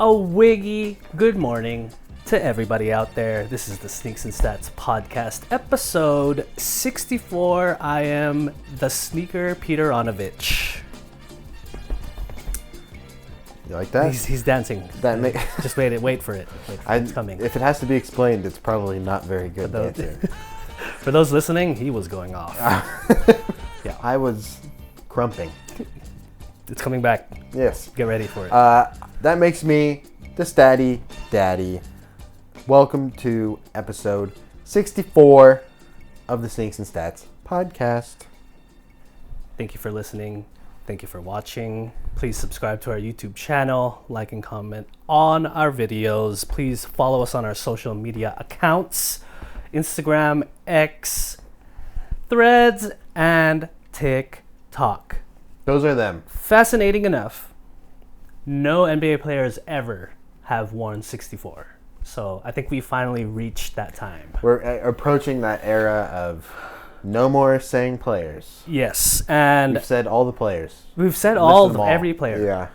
A wiggy good morning to everybody out there. This is the Sneaks and Stats podcast, episode 64. I am the sneaker Peter Onovich. You like that? He's dancing. Just wait for it. It's coming. If it has to be explained, it's probably not very good dancing. For those listening, he was going off. Yeah, I was crumping. It's coming back. Yes. Get ready for it. That makes me the Statty Daddy. Welcome to episode 64 of the Sneaks and Stats podcast. Thank you for listening. Thank you for watching. Please subscribe to our YouTube channel, like and comment on our videos. Please follow us on our social media accounts, Instagram, X, Threads, and TikTok. Those are them. Fascinating enough, no NBA players ever have worn 64. So I think we finally reached that time. We're approaching that era of no more saying players. Yes, and We've said all the players. we've said every player. Yeah.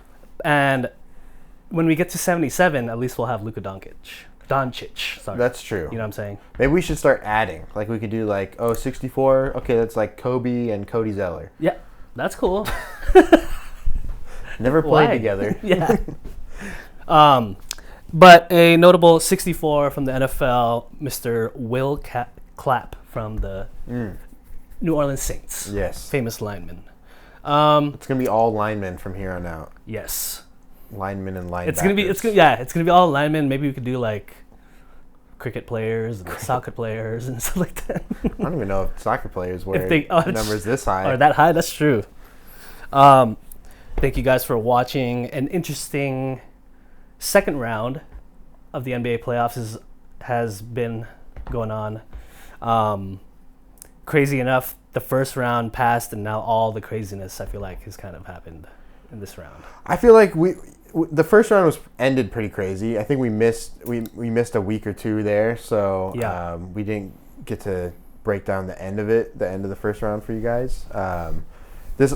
And when we get to 77, at least we'll have Luka Doncic. Sorry. That's true. You know what I'm saying? Maybe we should start adding. Like we could do 64. Okay, that's like Kobe and Cody Zeller. Yeah, that's cool. Never played Why? together. Yeah. But a notable 64 from the NFL, Mr. Will Clapp from the New Orleans Saints. Yes. Famous lineman. It's gonna be all linemen from here on out. Yes. Linemen and linebackers. It's gonna be all linemen. Maybe we could do like cricket players and soccer players and stuff like that. I don't even know if soccer players wear If numbers this high. Or that high. That's true. Thank you guys for watching. An interesting second round of the NBA playoffs has been going on. Crazy enough, the first round passed, and now all the craziness I feel like has kind of happened in this round. I feel like the first round ended pretty crazy. I think we missed a week or two there, so Yeah. We didn't get to break down the end of the first round for you guys. This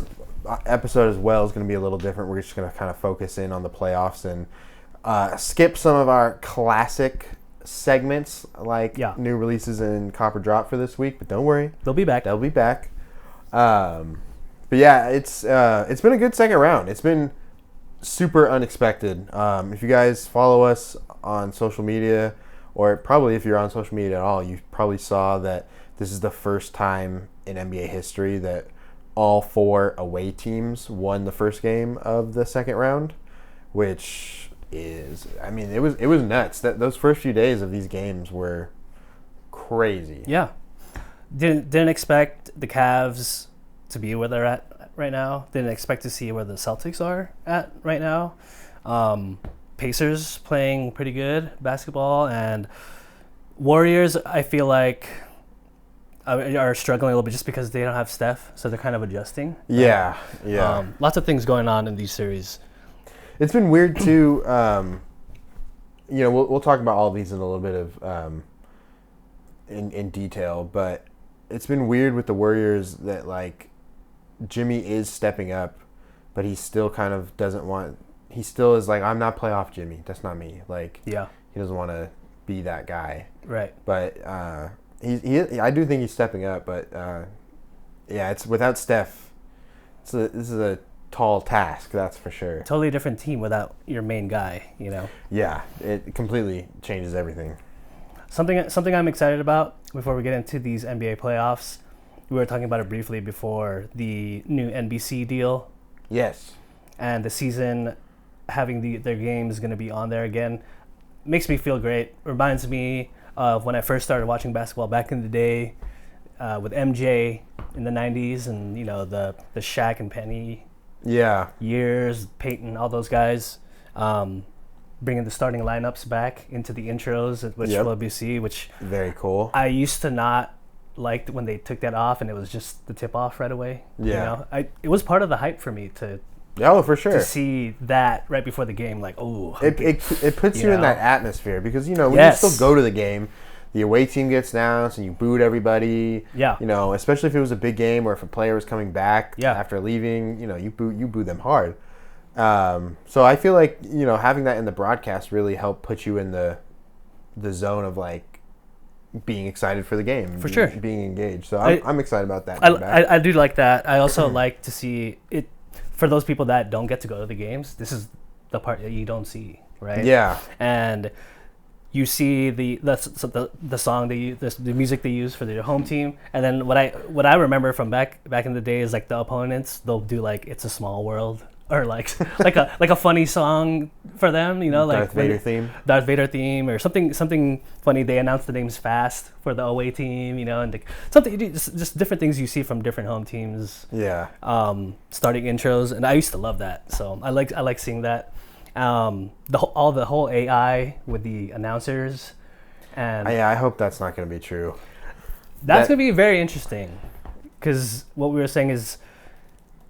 episode as well is going to be a little different. We're just going to kind of focus in on the playoffs and skip some of our classic segments like new releases and Copper Drop for this week. But don't worry, They'll be back. they'll be back. But yeah, it's been a good second round. It's been super unexpected. If you guys follow us on social media, or probably if you're on social media at all, you probably saw that this is the first time in NBA history that all four away teams won the first game of the second round, which is, I mean, it was nuts. Those first few days of these games were crazy. Yeah. Didn't expect the Cavs to be where they're at right now. Didn't expect to see where the Celtics are at right now. Pacers playing pretty good basketball, and Warriors, I feel like, are struggling a little bit just because they don't have Steph, so they're kind of adjusting. Yeah. Lots of things going on in these series. It's been weird too. We'll talk about all of these in a little bit of in detail, but it's been weird with the Warriors that like Jimmy is stepping up, but he still kind of doesn't want. He still is like, I'm not playoff Jimmy. That's not me. Like, Yeah. he doesn't want to be that guy. Right. But I do think he's stepping up. But it's without Steph. This is a tall task, that's for sure. Totally different team without your main guy, you know. Yeah, it completely changes everything. Something I'm excited about before we get into these NBA playoffs. We were talking about it briefly before, the new NBC deal. Yes. And the season having their games going to be on there again makes me feel great. Reminds me of when I first started watching basketball back in the day with MJ in the 90s, and you know the Shaq and Penny years, Peyton, all those guys, bringing the starting lineups back into the intros at WBC, which very cool. I used to not like when they took that off and it was just the tip off right away. Yeah, you know? It was part of the hype for me to for sure to see that right before the game. Like, it puts you in that atmosphere because when you still go to the game, the away team gets announced and you booed everybody. Yeah. Especially if it was a big game or if a player was coming back after leaving, you boo them hard. So I feel like, having that in the broadcast really helped put you in the zone of like being excited for the game, For sure. being engaged. So I- I'm excited about that. being back. I do like that. I also like to see it for those people that don't get to go to the games. This is the part that you don't see, right? Yeah. And you see the song they use, the music they use for their home team, and then what I remember from back in the day is like the opponents, they'll do like "It's a Small World" or like a funny song for them, like Darth Vader theme. Darth Vader theme or something funny. They announce the names fast for the away team, and like something just different things you see from different home teams. Yeah. Starting intros, and I used to love that. So I like seeing that. The whole AI with the announcers, and I hope that's not going to be true. that's gonna be very interesting, because what we were saying is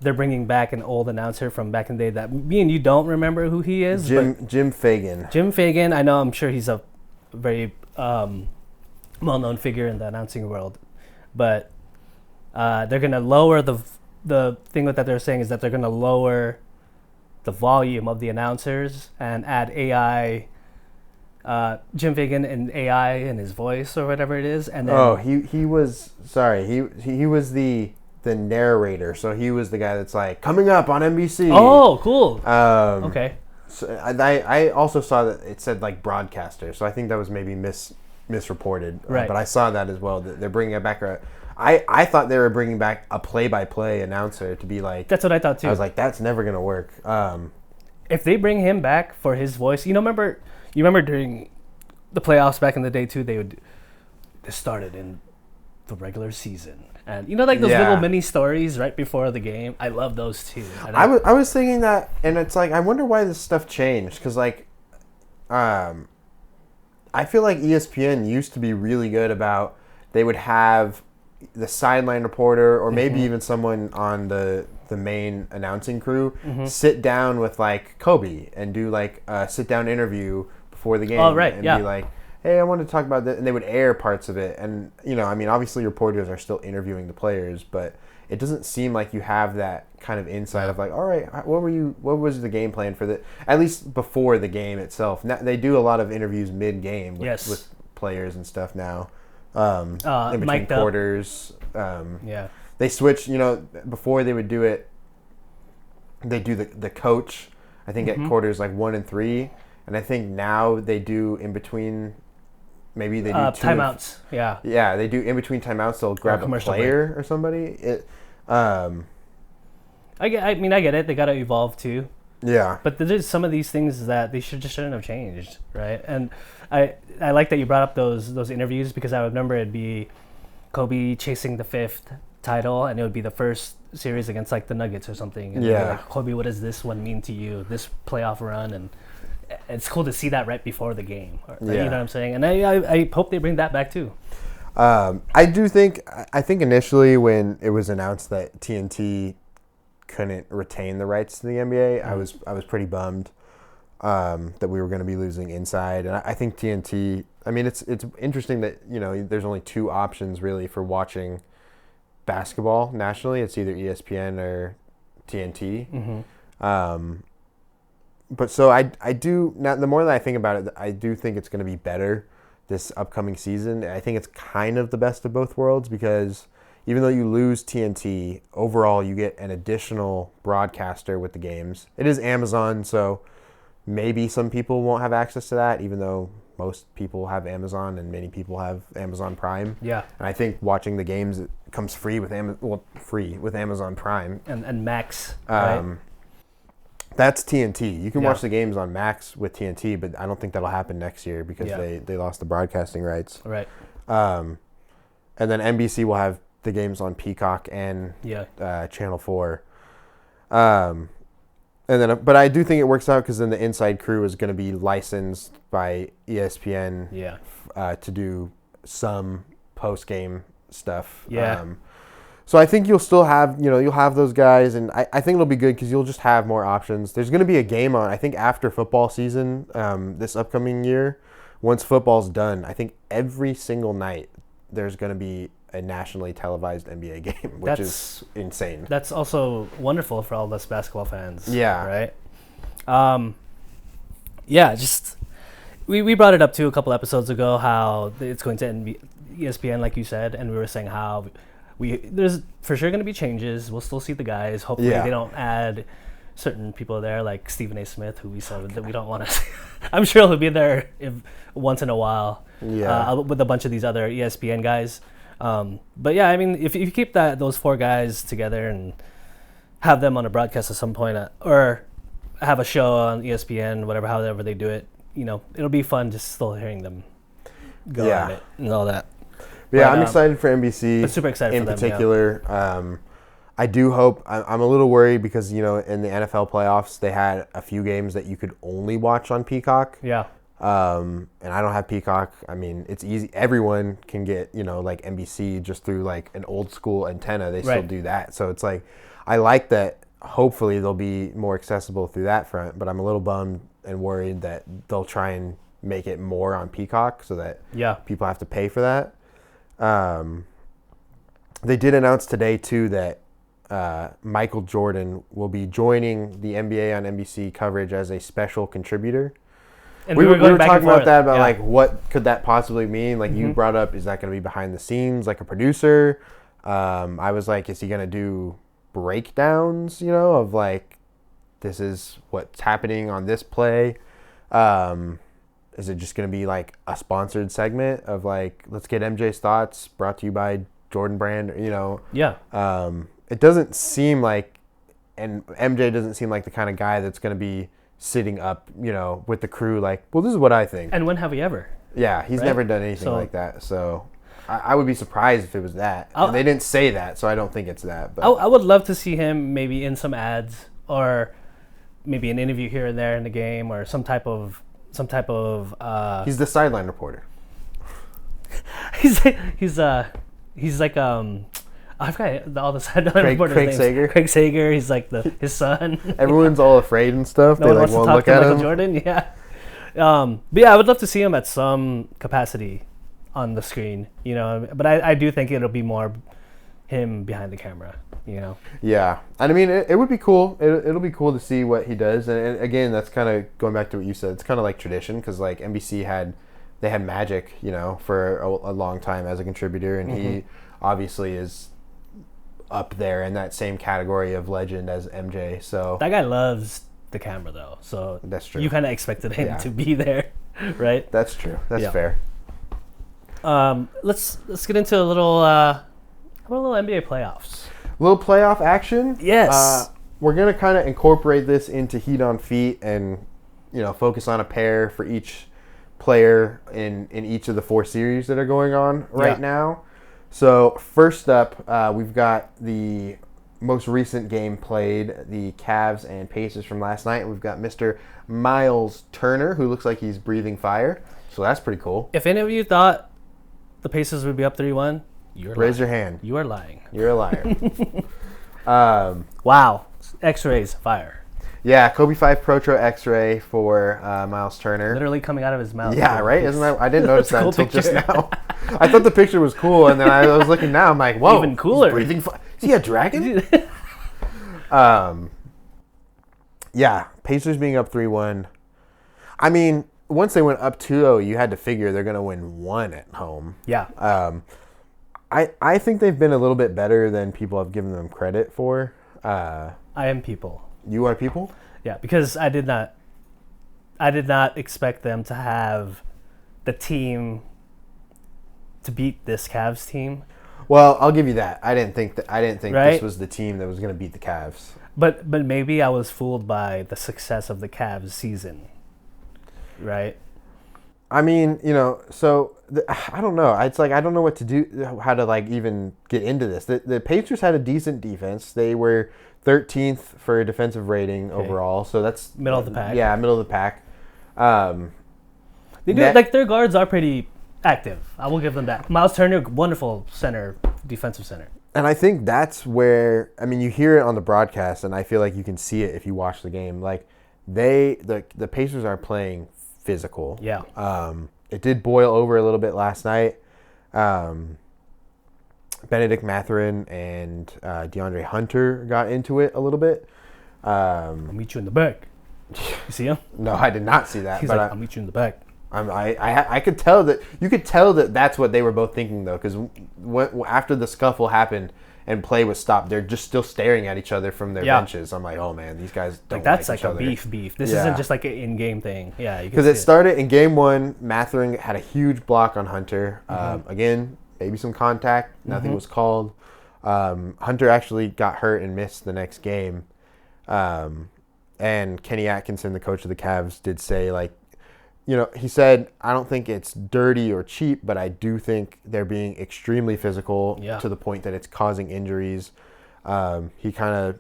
they're bringing back an old announcer from back in the day that me and you don't remember who he is. Jim Fagan. Jim Fagan, I'm sure he's a very well-known figure in the announcing world, but they're gonna lower the thing that they're saying is that they're gonna lower the volume of the announcers and add AI, Jim Fagan and AI in his voice or whatever it is, and then he was the narrator, so he was the guy that's like coming up on NBC. Oh, cool. Okay. So I also saw that it said like broadcaster, so I think that was maybe misreported. Right. But I saw that as well. That they're bringing it back. I thought they were bringing back a play-by-play announcer to be like. That's what I thought too. I was like, that's never gonna work. If they bring him back for his voice, remember during the playoffs back in the day too, they started in the regular season, and like those little mini stories right before the game. I love those too. And I was thinking that, and it's like I wonder why this stuff changed, because like, I feel like ESPN used to be really good about, they would have the sideline reporter or maybe even someone on the main announcing crew sit down with like Kobe and do like a sit down interview before the game. Oh, right, and yeah. be like, hey, I want to talk about this, and they would air parts of it. And obviously reporters are still interviewing the players, but it doesn't seem like you have that kind of insight of like, all right, what was the game plan for at least before the game itself. Now, they do a lot of interviews mid-game with players and stuff now. In between quarters. They switch, before they would do it, they do the coach, I think at quarters like 1 and 3, and I think now they do in between, maybe they do timeouts. Yeah, they do in between timeouts, they'll grab a player or somebody. I get it. They got to evolve too. Yeah. But there's some of these things that they shouldn't have changed, right? And I like that you brought up those interviews, because I remember it'd be Kobe chasing the 5th title, and it would be the first series against like the Nuggets or something. And yeah. Like, Kobe, what does this one mean to you? This playoff run, and it's cool to see that right before the game. You know what I'm saying? And I hope they bring that back too. I think initially when it was announced that TNT couldn't retain the rights to the NBA, I was pretty bummed that we were going to be losing inside. And I think TNT, it's interesting that there's only 2 options really for watching basketball nationally. It's either ESPN or TNT. But so I do now. The more that I think about it, I do think it's going to be better this upcoming season. I think it's kind of the best of both worlds, because even though you lose TNT, overall you get an additional broadcaster with the games. It is Amazon, so maybe some people won't have access to that, even though most people have Amazon and many people have Amazon Prime. Yeah. And I think watching the games, it comes free with Amazon Prime. And Max, right? That's TNT. You can watch the games on Max with TNT, but I don't think that'll happen next year because they lost the broadcasting rights. Right. And then NBC will have the games on Peacock and Channel 4. And then, but I do think it works out, because then the inside crew is going to be licensed by ESPN to do some post-game stuff. Yeah. So I think you'll still have, you'll have those guys, and I think it'll be good because you'll just have more options. There's going to be a game on, I think, after football season this upcoming year. Once football's done, I think every single night there's going to be a nationally televised NBA game, which is insane. That's also wonderful for all us basketball fans. Yeah. Right? Yeah, just we brought it up too a couple episodes ago how it's going to end ESPN, like you said, and we were saying how there's for sure going to be changes. We'll still see the guys. Hopefully, Yeah. they don't add certain people there like Stephen A. Smith, who we said that we don't want to. I'm sure he'll be there once in a while. Yeah. With a bunch of these other ESPN guys. But yeah, I mean, if you keep those four guys together and have them on a broadcast at some point, or have a show on ESPN, however they do it, it'll be fun just still hearing them go Yeah. at it and all that. Yeah, But, I'm excited for NBC. but super excited in for them, yeah. particular. I do hope. I'm a little worried because in the NFL playoffs they had a few games that you could only watch on Peacock. Yeah. And I don't have Peacock. I mean, it's easy. Everyone can get like NBC just through like an old school antenna. They still Right. do that. So it's like I like that. Hopefully they'll be more accessible through that front. But I'm a little bummed and worried that they'll try and make it more on Peacock so that Yeah. people have to pay for that. They did announce today too that Michael Jordan will be joining the NBA on NBC coverage as a special contributor. And We were going back talking and about forth. that, about Yeah. like what could that possibly mean? Like you Mhm. brought up, is that going to be behind the scenes like a producer? I was like, is he going to do breakdowns, of like, this is what's happening on this play? Is it just going to be like a sponsored segment of like, let's get MJ's thoughts brought to you by Jordan Brand, Yeah. It doesn't seem like, and MJ doesn't seem like the kind of guy that's going to be sitting up, with the crew like, well, this is what I think. And when have we ever? Yeah, he's Right? never done anything So- like that. So I would be surprised if it was that. I'll- And they didn't say that, so I don't think it's that. But I would love to see him maybe in some ads or maybe an interview here and there in the game or some type of he's the sideline reporter. he's like I forgot all the sideline reporters' Craig names. Sager? Craig Sager. He's like his son. Everyone's all afraid and stuff. No They one like wants to won't talk look to at Michael him. Jordan. Yeah. But yeah, I would love to see him at some capacity on the screen. But I do think it'll be more him behind the camera. Yeah, and I mean, it would be cool. It'll be cool to see what he does. And again, that's kind of going back to what you said. It's kind of like tradition because like NBC had Magic, for a long time as a contributor, and he obviously is up there in that same category of legend as MJ. So That guy loves the camera though, so That's true. You kind of expected him Yeah. to be there, right? that's true. That's Yeah. fair. Let's get into a little how about a little NBA playoffs. Little playoff action. Yes. We're gonna kind of incorporate this into Heat on Feet and focus on a pair for each player in each of the 4 series that are going on right Yeah. now. So first up, we've got the most recent game played, the Cavs and Pacers from last night. We've got Mr. Miles Turner, who looks like he's breathing fire. So that's pretty cool. If any of you thought the Pacers would be up 3-1, Raise your hand. You are lying. You're a liar. Wow. X-rays, fire. Yeah, Kobe 5 Protro X-ray for Miles Turner. Literally coming out of his mouth. Yeah, right? Isn't that? I didn't notice that Cool until just picture. now. I thought the picture was cool, and then I was looking now. I'm like, whoa, Even cooler. he's breathing is he a dragon? Yeah, Pacers being up 3-1. I mean, once they went up 2-0, you had to figure they're going to win 1 at home. Yeah. I think they've been a little bit better than people have given them credit for. I am people. You are people? Yeah, because I did not expect them to have the team to beat this Cavs team. Well, I'll give you that. I didn't think Right? this was the team that was going to beat the Cavs. But maybe I was fooled by the success of the Cavs season. Right? I mean, so I don't know. It's like I don't know what to do, how to like even get into this. The Pacers had a decent defense. They were 13th for a defensive rating overall, so that's Middle of the pack. Yeah, middle of the pack. They do their guards are pretty active. I will give them that. Miles Turner, wonderful center, defensive center. And I think that's where, I mean, you hear it on the broadcast, and I feel like you can see it if you watch the game. Like the Pacers are playing physical. Yeah. It did boil over a little bit last night. Benedict Mathurin and DeAndre Hunter got into it a little bit. I'll meet you in the back. You see him? No, I did not see that. He's but like, I'll meet you in the back. I could tell that you could tell that that's what they were both thinking though, because after the scuffle happened and play was stopped, they're just still staring at each other from their benches. I'm like, oh man, these guys don't Like that's like each like a other. beef. This isn't just like an in-game thing. Yeah, because it started in game one. Mathering had a huge block on Hunter. Again, maybe some contact. Nothing was called. Hunter actually got hurt and missed the next game. And Kenny Atkinson, the coach of the Cavs, did say, like, you know, he said, I don't think it's dirty or cheap, but I do think they're being extremely physical to the point that it's causing injuries. He kind of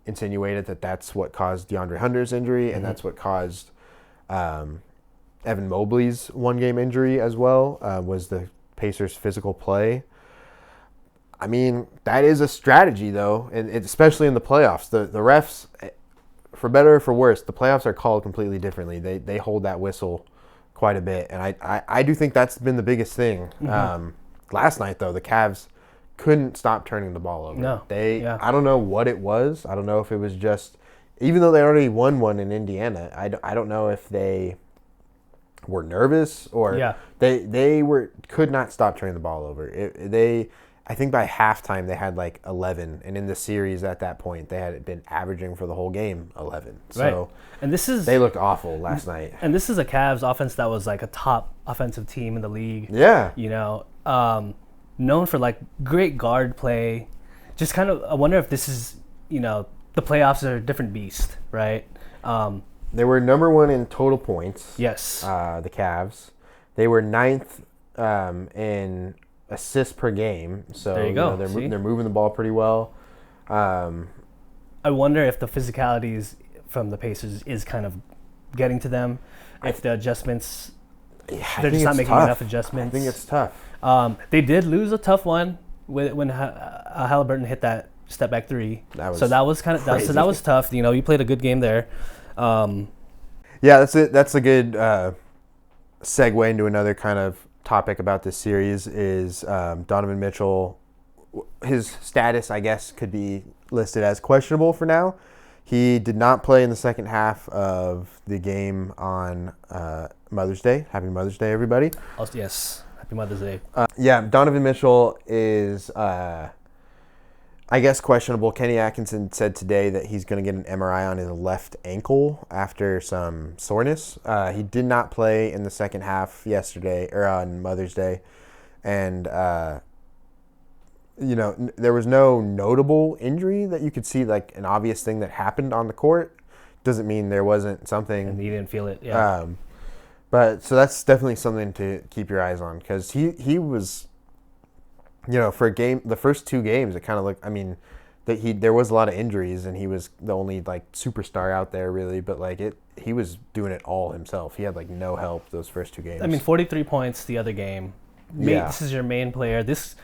insinuated that that's what caused DeAndre Hunter's injury, and that's what caused Evan Mobley's one-game injury as well, was the Pacers' physical play. I mean, that is a strategy, though, and especially in the playoffs. The refs, for better or for worse, the playoffs are called completely differently. They hold that whistle quite a bit, and I do think that's been the biggest thing. Last night, though, the Cavs couldn't stop turning the ball over. No. I don't know what it was. I don't know if it was just, even though they already won one in Indiana, I don't know if they were nervous or they could not stop turning the ball over. I think by halftime they had like 11, and in the series at that point they had been averaging for the whole game 11. So and they looked awful last night. And this is a Cavs offense that was like a top offensive team in the league. Yeah, you know, known for like great guard play. Just kind of, I wonder if this is, you know, the playoffs are a different beast, right? They were number one in total points. Yes, the Cavs. They were ninth in assists per game. So there you go. They're moving the ball pretty well. I wonder if the physicalities from the Pacers is kind of getting to them. If the adjustments, they're just not making enough adjustments. I think it's tough. They did lose a tough one when Halliburton hit that step back three. That was tough. You know, you played a good game there. Yeah, that's it. That's a good segue into another kind of topic about this series is Donovan Mitchell. His status, I guess, could be listed as questionable for now. He did not play in the second half of the game on Mother's Day. Happy Mother's Day, everybody. Also, yes, happy Mother's Day. Donovan Mitchell is, I guess, questionable. Kenny Atkinson said today that he's going to get an MRI on his left ankle after some soreness. He did not play in the second half yesterday or on Mother's Day, and there was no notable injury that you could see, like an obvious thing that happened on the court. Doesn't mean there wasn't something. And he didn't feel it. Yeah. But so that's definitely something to keep your eyes on, because he was. You know, for a game, the first two games, it kind of looked. I mean, there was a lot of injuries, and he was the only like superstar out there, really. But like he was doing it all himself. He had like no help those first two games. I mean, 43 points the other game. This is your main player. This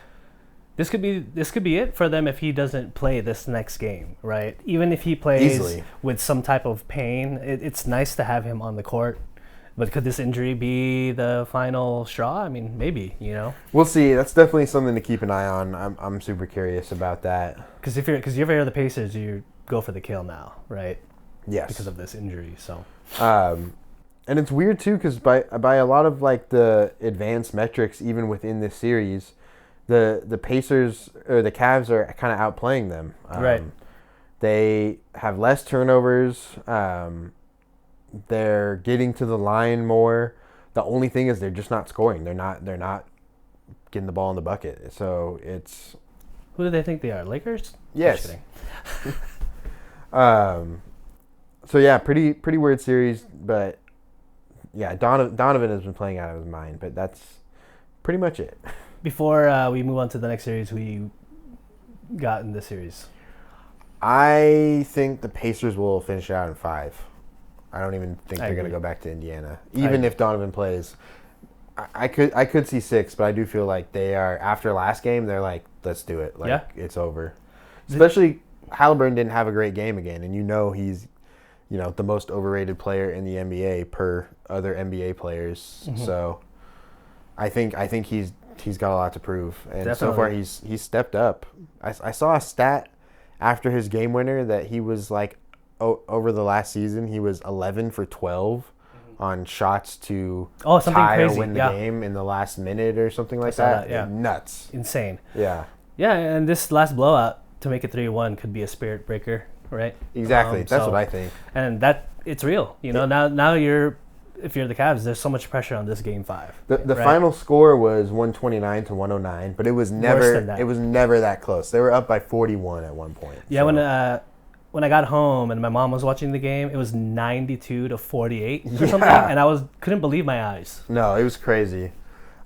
could be it for them if he doesn't play this next game, right? Even if he plays with some type of pain, it's nice to have him on the court. But could this injury be the final straw? I mean, maybe, you know. We'll see. That's definitely something to keep an eye on. I'm super curious about that. Because if you're the Pacers, you go for the kill now, right? Yes. Because of this injury, so. And it's weird too, because by a lot of like the advanced metrics, even within this series, the Pacers or the Cavs are kind of outplaying them. Right. They have less turnovers. They're getting to the line more. The only thing is they're just not scoring. They're not getting the ball in the bucket. So it's. Who do they think they are? Lakers? Yes. Just kidding. So yeah, pretty weird series, but yeah, Donovan has been playing out of his mind, but that's pretty much it. Before we move on to the next series, who you got in this series? I think the Pacers will finish out in 5. I don't even think they're going to go back to Indiana. Even if Donovan plays, I could see 6, but I do feel like they are, after last game, they're like, let's do it. Like, it's over. Especially Halliburton didn't have a great game again, and he's, the most overrated player in the NBA per other NBA players. Mm-hmm. So I think he's got a lot to prove. And Definitely. So far he's stepped up. I saw a stat after his game winner that he was like over the last season, he was 11 for 12 on shots to something tie crazy. or win the game in the last minute or something like that. Yeah. Nuts. Insane. Yeah. Yeah, and this last blowout to make it 3-1 could be a spirit breaker, right? Exactly. That's what I think. And that it's real. You know, now if you're the Cavs, there's so much pressure on this game 5. The right? final score was 129 to 109, but it was never that close. They were up by 41 at one point. Yeah, so. When I got home and my mom was watching the game, it was 92 to 48 or something, and couldn't believe my eyes. No, it was crazy.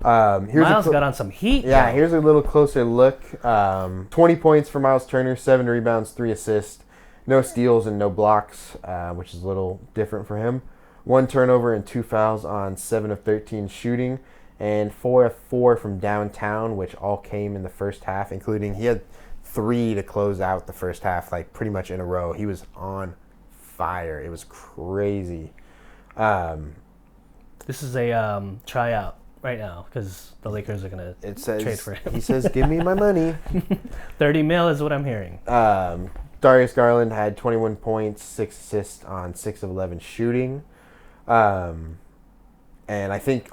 Miles got on some heat. Yeah, here's a little closer look. 20 points for Miles Turner, 7 rebounds, 3 assists, no steals and no blocks, which is a little different for him. 1 turnover and 2 fouls on 7 of 13 shooting, and 4 of 4 from downtown, which all came in the first half, including he had 3 to close out the first half, like pretty much in a row. He was on fire. It was crazy. This is a tryout right now because the Lakers are going to trade for him. He says, give me my money. 30 mil is what I'm hearing. Darius Garland had 21 points, 6 assists on 6 of 11 shooting. And I think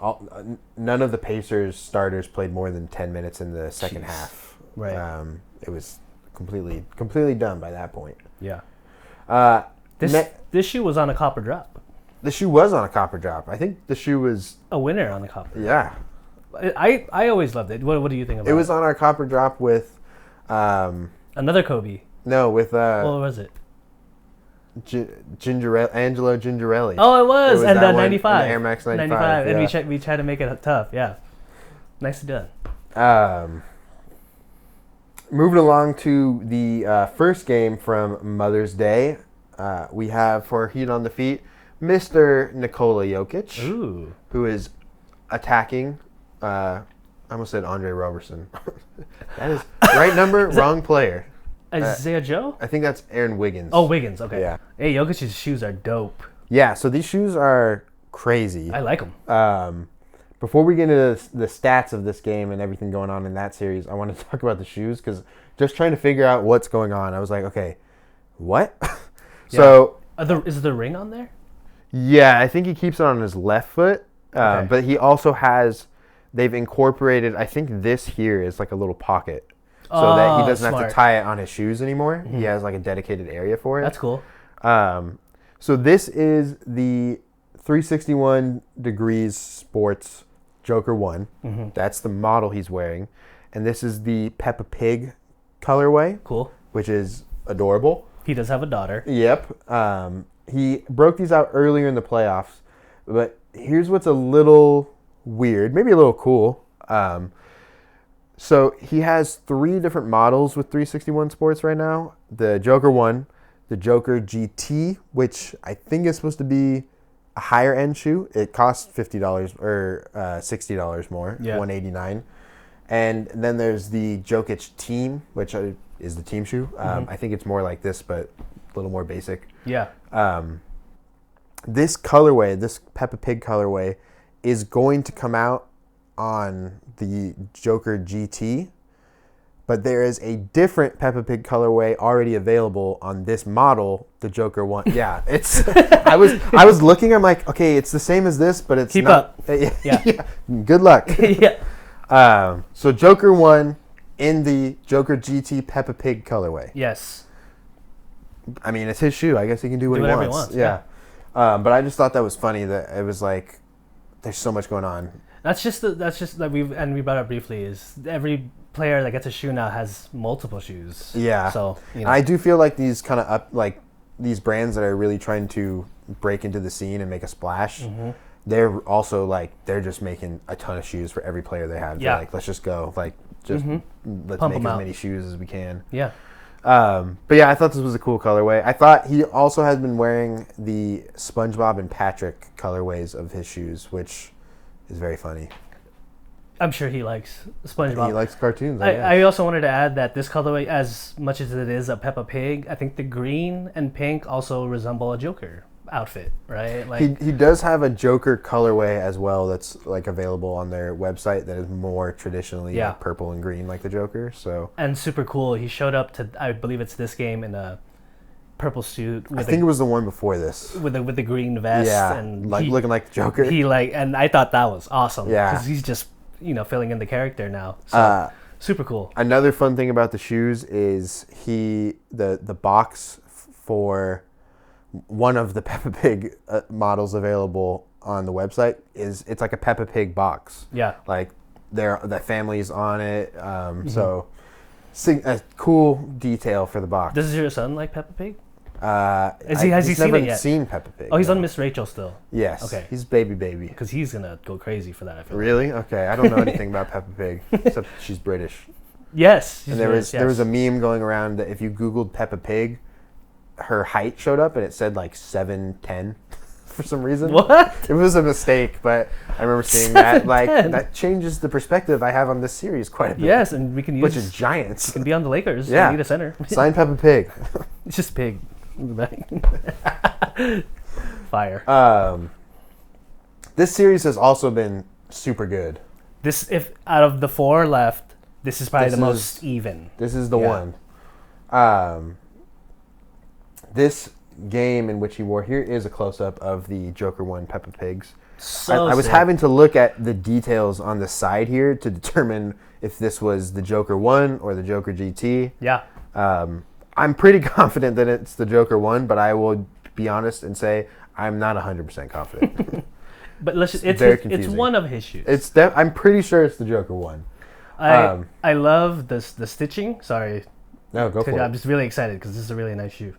none of the Pacers starters played more than 10 minutes in the second half. Right. It was completely done by that point. Yeah. This shoe was on a copper drop. The shoe was on a copper drop. I think the shoe was a winner on the copper. Yeah. I always loved it. What do you think about it? It was on our copper drop with another Kobe. No, with what was it? Angelo Gingerelli. Oh, it was and the 95. And the Air Max 95. Yeah. And we tried to make it tough. Yeah. Nicely done. Moving along to the first game from Mother's Day, we have for Heat on the Feet, Mr. Nikola Jokic, who is attacking. I almost said Andre Roberson. That is right number, wrong player. Isaiah Joe? I think that's Aaron Wiggins. Oh, Wiggins. Okay. Yeah. Hey, Jokic's shoes are dope. Yeah, so these shoes are crazy. I like them. Before we get into the stats of this game and everything going on in that series, I want to talk about the shoes because just trying to figure out what's going on, I was like, okay, what? So is the ring on there? Yeah, I think he keeps it on his left foot, but he also has. They've incorporated. I think this here is like a little pocket, so that he doesn't have to tie it on his shoes anymore. Mm-hmm. He has like a dedicated area for it. That's cool. So this is the 361 Degrees Sports Joker 1. Mm-hmm. That's the model he's wearing. And this is the Peppa Pig colorway. Cool. Which is adorable. He does have a daughter. Yep. He broke these out earlier in the playoffs. But here's what's a little weird, maybe a little cool. So he has 3 different models with 361 Sports right now. The Joker 1, the Joker GT, which I think is supposed to be a higher end shoe. It costs $50 or $60 more, $189. And then there's the Jokic Team, which is the team shoe. I think it's more like this, but a little more basic. Yeah. This colorway, this Peppa Pig colorway, is going to come out on the Joker GT, but there is a different Peppa Pig colorway already available on this model, the Joker 1. Yeah, it's. I was looking. I'm like, okay, it's the same as this, but it's keep not, up. Yeah. Good luck. Yeah. So Joker 1 in the Joker GT Peppa Pig colorway. Yes. I mean, it's his shoe. I guess he can do whatever he wants. Yeah. But I just thought that was funny that it was like, there's so much going on. That's just that we brought up briefly is every player that gets a shoe now has multiple shoes. Yeah. So I do feel like these kind of these brands that are really trying to break into the scene and make a splash. Mm-hmm. They're also they're just making a ton of shoes for every player they have. Yeah. They're let's just go let's Pump make as out. many shoes as we can. Yeah. But yeah, I thought this was a cool colorway. I thought he also has been wearing the SpongeBob and Patrick colorways of his shoes, which is very funny. I'm sure he likes SpongeBob. He likes cartoons. I also wanted to add that this colorway, as much as it is a Peppa Pig, I think the green and pink also resemble a Joker outfit, right? He does have a Joker colorway as well that's available on their website that is more traditionally purple and green like the Joker. So and super cool. He showed up to, I believe it's this game, in a purple suit I with think it was the one before this. with the green vest, Yeah, and like looking like the Joker. and I thought that was awesome. Yeah. because he's just filling in the character now. So super cool. Another fun thing about the shoes is the box for one of the Peppa Pig models available on the website it's like a Peppa Pig box. Yeah. Like the family's on it. So a cool detail for the box. Does your son like Peppa Pig? Has he seen never it yet? seen Peppa Pig? Oh, he's no. on Miss Rachel still. Yes. Okay. He's baby. Because he's gonna go crazy for that. I feel. Really? Okay. I don't know anything about Peppa Pig except she's British. Yes. And there was a meme going around that if you Googled Peppa Pig, her height showed up and it said like 7'10" for some reason. What? It was a mistake, but I remember seeing that. Like that changes the perspective I have on this series quite a bit. Yes, and we can use. Bunch of giants. Can be on the Lakers. Yeah. We need a center. Sign Peppa Pig. It's just pig. Fire. This series has also been super good. This, if out of the 4 left, this is probably This the is- most even. This is the Yeah. one. This game in which he wore, here is a close-up of the Joker 1 Peppa Pigs. So I was sick. having to look at the details on the side here to determine if this was the Joker 1 or the Joker GT. Yeah. I'm pretty confident that it's the Joker 1, but I will be honest and say I'm not 100% confident. But it's very it's confusing. one of his shoes. I'm pretty sure it's the Joker 1. I love the stitching. Sorry, No, go for I'm it. just really excited because this is a really nice shoe.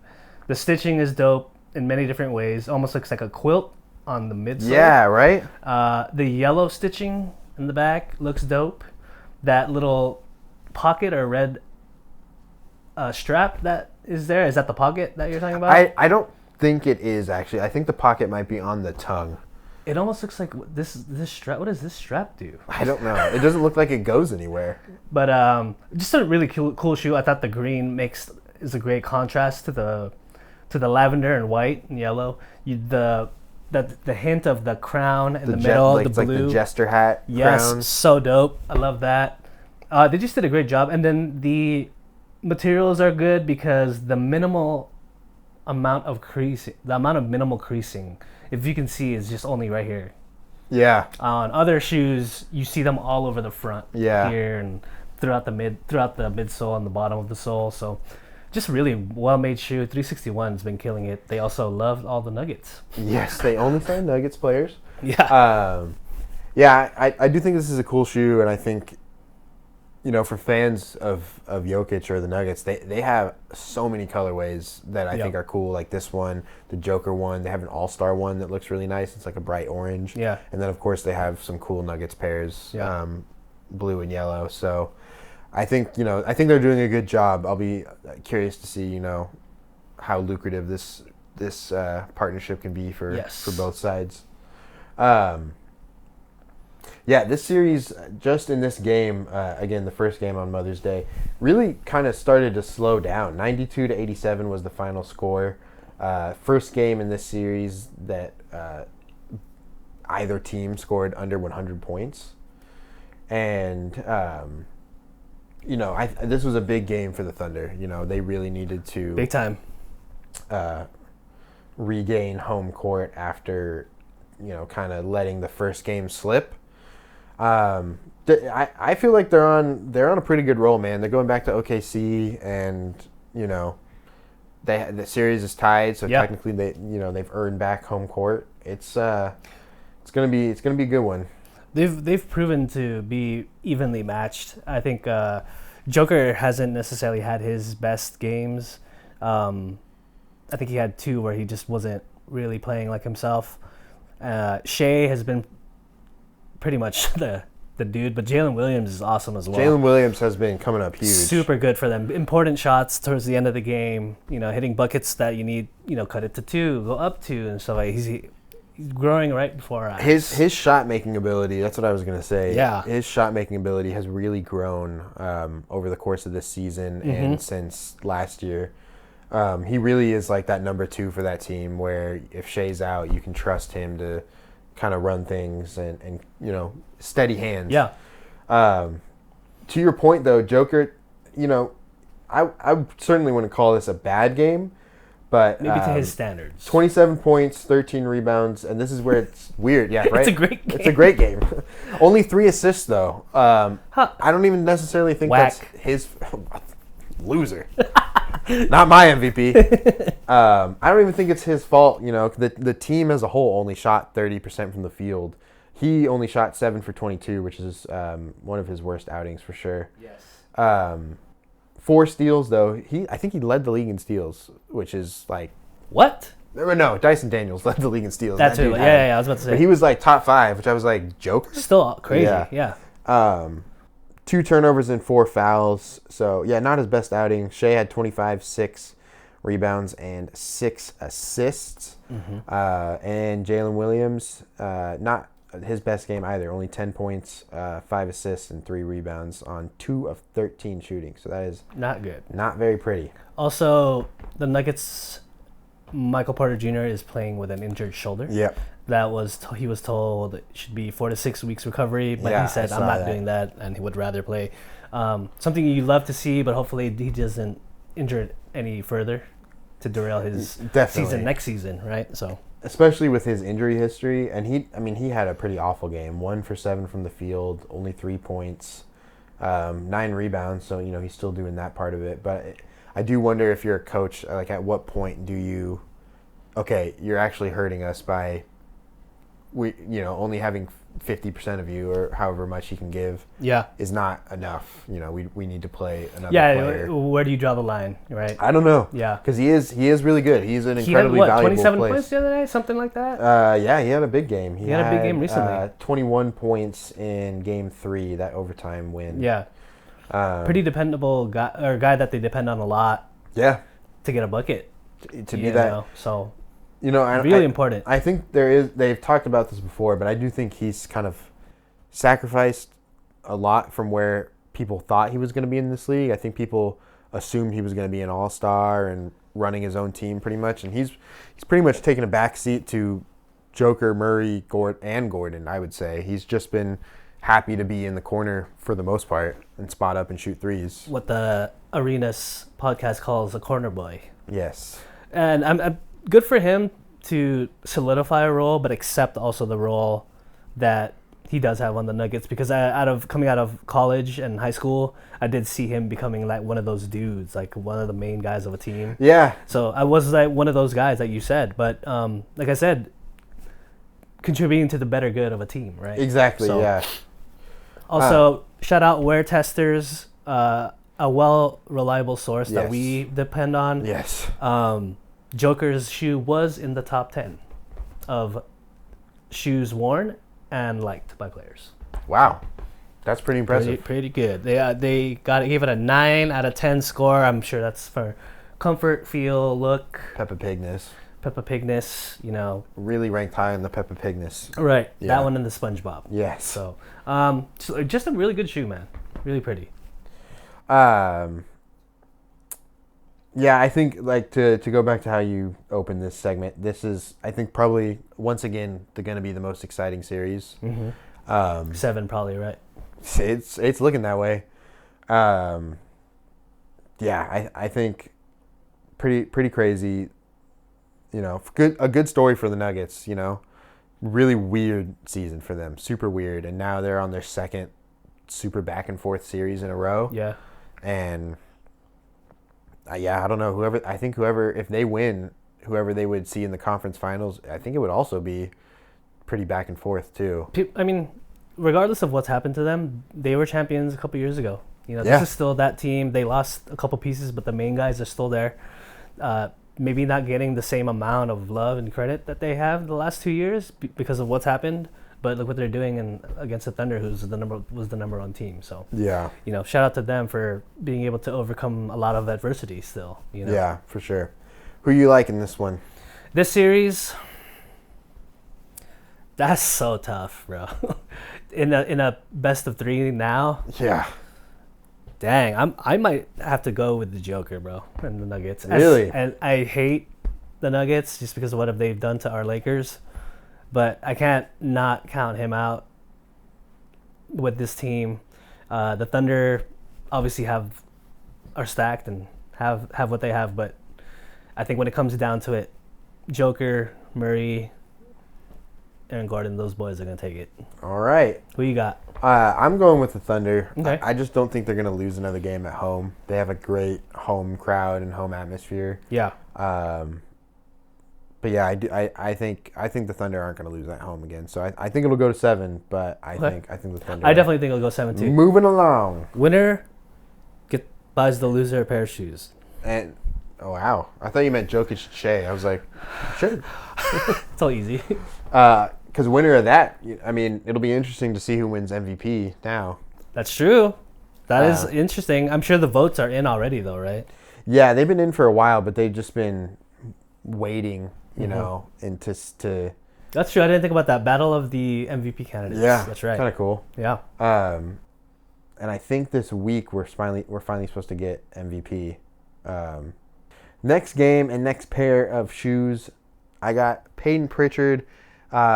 The stitching is dope in many different ways. Almost looks like a quilt on the midsole. Yeah, right? The yellow stitching in the back looks dope. That little pocket or red strap that is there, is that the pocket that you're talking about? I don't think it is, actually. I think the pocket might be on the tongue. It almost looks like this strap. What does this strap do? I don't know. It doesn't look like it goes anywhere. But just a really cool shoe. I thought the green is a great contrast to the lavender and white and yellow. The hint of the crown in the middle, the it's like blue. the jester hat Yes, crown. so dope. I love that. They just did a great job. And then the materials are good because the minimal amount of minimal creasing, if you can see, is just only right here. Yeah. On other shoes, you see them all over the front, Yeah. here and throughout the midsole and the bottom of the sole. So, just really well-made shoe. 361's been killing it. They also love all the Nuggets. Yes, they only sign Nuggets players. Yeah. I do think this is a cool shoe, and I think, for fans of Jokic or the Nuggets, they have so many colorways that I think are cool, like this one, the Joker one. They have an All-Star one that looks really nice. It's like a bright orange. Yeah. And then, of course, they have some cool Nuggets pairs, blue and yellow. So I think they're doing a good job. I'll be curious to see, how lucrative this partnership can be for both sides. This series, just in this game, again, the first game on Mother's Day, really kind of started to slow down. 92-87 was the final score. First game in this series that either team scored under 100 points. And, this was a big game for the Thunder. They really needed to... Big time. Regain home court after, kind of letting the first game slip. I feel like they're on a pretty good roll, man. They're going back to OKC, and the series is tied, so technically they've earned back home court. It's gonna be a good one. They've proven to be evenly matched. I think Joker hasn't necessarily had his best games. I think he had 2 where he just wasn't really playing like himself. Shea has been pretty much the dude, but Jalen Williams is awesome as well. Jalen Williams has been coming up huge. Super good for them. Important shots towards the end of the game. Hitting buckets that you need. Cut it to 2, go up 2, and stuff like. He's growing right before our eyes. His shot making ability. That's what I was gonna say. Yeah. His shot making ability has really grown over the course of this season and since last year. He really is like that number 2 for that team, where if Shea's out, you can trust him to kind of run things and steady hands. Yeah. To your point, though, Joker, I certainly wouldn't call this a bad game, but maybe to his standards. 27 points, 13 rebounds, and this is where it's weird. Yeah, right. It's a great game. It's a great game. Only 3 assists though. Huh. I don't even necessarily think Whack. that's his loser. Not my MVP. I don't even think it's his fault. You know, the team as a whole only shot 30% from the field. He only shot 7 for 22, which is one of his worst outings for sure. Yes. 4 steals though. I think he led the league in steals, which is like What? no, Dyson Daniels led the league in steals. That's That who. dude Yeah, had it. yeah, I was about to say. But he was like top 5, which I was like, Joker. Still crazy. Yeah. Yeah. 2 turnovers and 4 fouls. So, yeah, not his best outing. Shea had 25, 6 rebounds, and 6 assists. Mm-hmm. And Jalen Williams, not his best game either. Only 10 points, 5 assists, and 3 rebounds on 2 of 13 shooting. So that is Not good. not very pretty. Also, the Nuggets, Michael Porter Jr. is playing with an injured shoulder. Yep. He was told it should be 4 to 6 weeks recovery, but Yeah, he said, I I'm saw not that. doing that, and he would rather play. Something you love to see, but hopefully he doesn't injure it any further to derail his Definitely. season next season, right? So Especially with his injury history, and he had a pretty awful game. 1 for 7 from the field, only 3 points, 9 rebounds. So he's still doing that part of it. But I do wonder if you're a coach, like at what point do you, okay, you're actually hurting us by, only having 50% of you or however much you can give yeah, is not enough. We need to play another yeah. player. Where do you draw the line, right? I don't know. Yeah. Because he is really good. He's an He had incredibly what, valuable 27 player. points the other day, something like that. Yeah, he had a big game. He had a big game recently. 21 points in Game 3, that overtime win. Yeah, pretty dependable guy that they depend on a lot Yeah, to get a bucket. to be that. So Really important. I think they've talked about this before, but I do think he's kind of sacrificed a lot from where people thought he was going to be in this league. I think people assumed he was going to be an all-star and running his own team pretty much, and he's pretty much taken a back seat to Joker, Murray, Gordon, I would say. He's just been happy to be in the corner for the most part and spot up and shoot threes. What the Arenas podcast calls a corner boy. Yes. And I'm good for him to solidify a role, but accept also the role that he does have on the Nuggets. Because coming out of college and high school, I did see him becoming like one of those dudes, like one of the main guys of a team. Yeah. So I was like one of those guys that you said, but like I said, contributing to the better good of a team, right? Exactly. So- yeah. Also, shout out Wear Testers, a reliable source that Yes. we depend on. Yes. Joker's shoe was in the top 10 of shoes worn and liked by players. Wow. That's pretty impressive. Pretty good. They gave it a 9 out of 10 score. I'm sure that's for comfort, feel, look, Peppa Pigness. Peppa Pigness, Really ranked high on the Peppa Pigness. Right. Yeah. That one and the SpongeBob. Yes. So just a really good shoe, man. Really pretty. Yeah, I think like to go back to how you opened this segment, this is I think probably once again going to be the most exciting series. Mm-hmm. 7 probably, right? It's looking that way. Yeah, I think pretty crazy. A good story for the Nuggets. Really weird season for them, super weird, and now they're on their second super back and forth series in a row. Yeah. And I don't know, if they win, whoever they would see in the conference finals, I think it would also be pretty back and forth too. I mean, regardless of what's happened to them, they were champions a couple years ago. Yeah. This is still that team. They lost a couple pieces, but the main guys are still there. Maybe not getting the same amount of love and credit that they have the last 2 years because of what's happened. But look what they're doing against the Thunder, who's the number 1 team. So Yeah. shout out to them for being able to overcome a lot of adversity still. Yeah, for sure. Who you like in this one? This series, that's so tough, bro. in a best of 3 now. Yeah. Dang, I might have to go with the Joker, bro, and the Nuggets. Really? And I hate the Nuggets just because of what they've done to our Lakers, but I can't not count him out with this team. The Thunder obviously are stacked and have what they have, but I think when it comes down to it, Joker, Murray, Aaron Gordon, those boys are going to take it. All right. Who you got? I'm going with the Thunder. Okay. I just don't think they're going to lose another game at home. They have a great home crowd and home atmosphere. Yeah. But yeah, I think the Thunder aren't going to lose at home again. So I think it'll go to 7, but I think the Thunder. I definitely think it'll go 7-2. Moving along. Winner buys the loser a pair of shoes. And oh wow, I thought you meant Jokic Shea. I was like, sure. It's all easy. Because winner of that, I mean, it'll be interesting to see who wins MVP now. That's true. That is interesting. I'm sure the votes are in already, though, right? Yeah, they've been in for a while, but they've just been waiting, you know, and to. That's true. I didn't think about that. Battle of the MVP candidates. Yeah, that's right. Kind of cool. Yeah. And I think this week we're finally supposed to get MVP. Next game and next pair of shoes, I got Peyton Pritchard.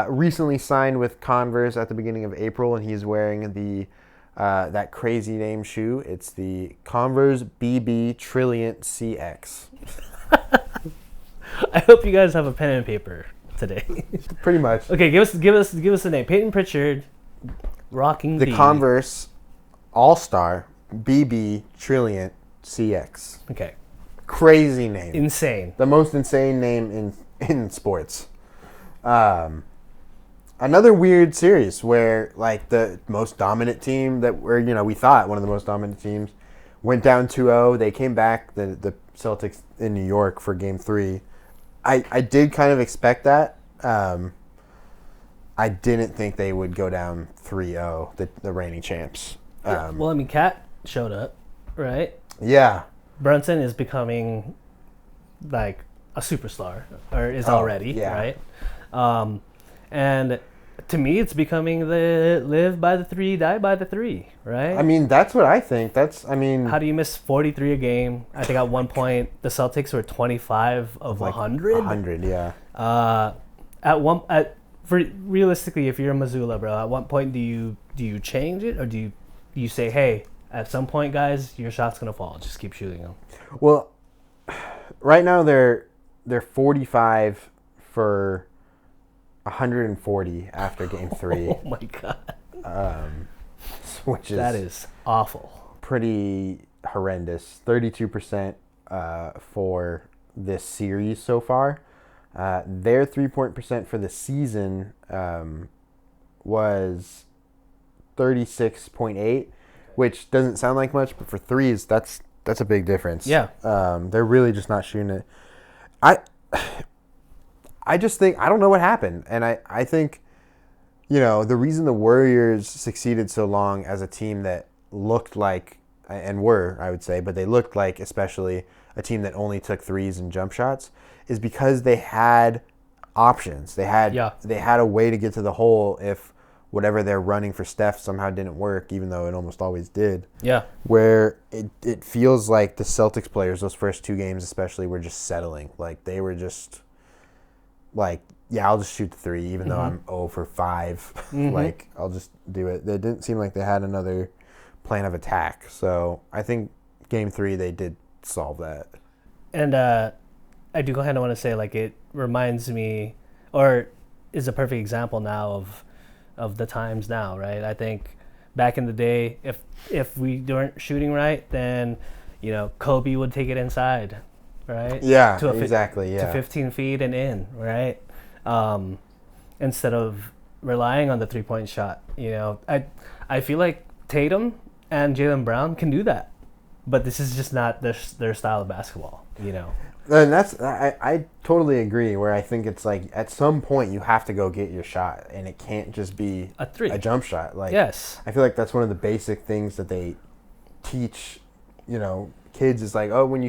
Recently signed with Converse at the beginning of April, and he's wearing the that crazy name shoe. It's the Converse BB Trilliant CX. I hope you guys have a pen and paper today. Pretty much. Okay, give us the name. Peyton Pritchard, rocking the Converse All-Star BB Trilliant CX. Okay. Crazy name. Insane. The most insane name in sports. Another weird series where like the most dominant team we thought one of the most dominant teams went down 2-0. They came back, the Celtics in New York for game 3. I did kind of expect that. I didn't think they would go down 3-0, the reigning champs. Well, I mean, Cat showed up, right? Yeah. Brunson is becoming like a superstar, or is already, right? And to me, it's becoming the live by the 3, die by the 3, right? I mean, that's what I think. How do you miss 43 a game? I think at one point the Celtics were 25 of 100. 100, yeah. Realistically, if you're Missoula, bro, at what point do you change it, or do you say, hey, at some point, guys, your shot's gonna fall. Just keep shooting them. Well, right now they're 45 for 140 after game 3. Oh my god. Which is awful. Pretty horrendous. 32% for this series so far. Their 3-point percent for the season was 36.8, which doesn't sound like much, but for threes, that's a big difference. Yeah. They're really just not shooting it. I just think, I don't know what happened. And I think, the reason the Warriors succeeded so long as a team that looked like, and were, I would say, but they looked like especially a team that only took threes and jump shots, is because they had options. They had a way to get to the hole if whatever they're running for Steph somehow didn't work, even though it almost always did. Yeah. Where it feels like the Celtics players, those first 2 games especially, were just settling. Like, they were just like, yeah, I'll just shoot the 3, even though I'm 0 for 5. Like, I'll just do it. They didn't seem like they had another plan of attack. So I think game 3 they did solve that. And I do kind of want to say, like, it reminds me, or is a perfect example now of the times now, right? I think back in the day, if we weren't shooting right, then Kobe would take it inside, right? Yeah, exactly. Yeah, to 15 feet and in, right? Instead of relying on the 3-point shot. I feel like Tatum and Jaylen Brown can do that, but this is just not their style of basketball. And I totally agree. Where I think it's like at some point you have to go get your shot, and it can't just be a jump shot. Like, yes, I feel like that's one of the basic things that they teach. Kids is like, oh, when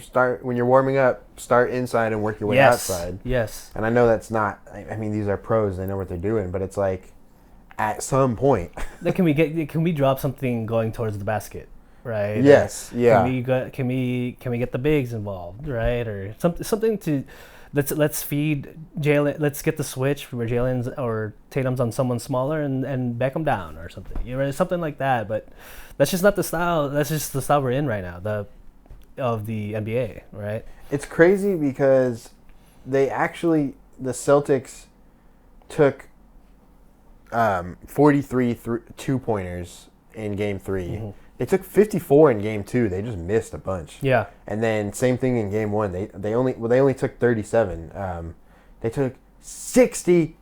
you're warming up, start inside and work your way outside. Yes. And I know that's not. I mean, these are pros; they know what they're doing. But it's like, at some point, can we drop something going towards the basket? Right. Yes. Yeah. Can we get the bigs involved, right? Or something to let's feed Jalen. Let's get the switch where Jalen's or Tatum's on someone smaller and back them down or something. Something like that. But that's just not the style. That's just the style we're in right now. of the NBA, right? It's crazy because the Celtics took 43 2-pointers in Game 3. Mm-hmm. They took 54 in Game 2. They just missed a bunch. Yeah. And then same thing in Game 1. They only took 37. They took 60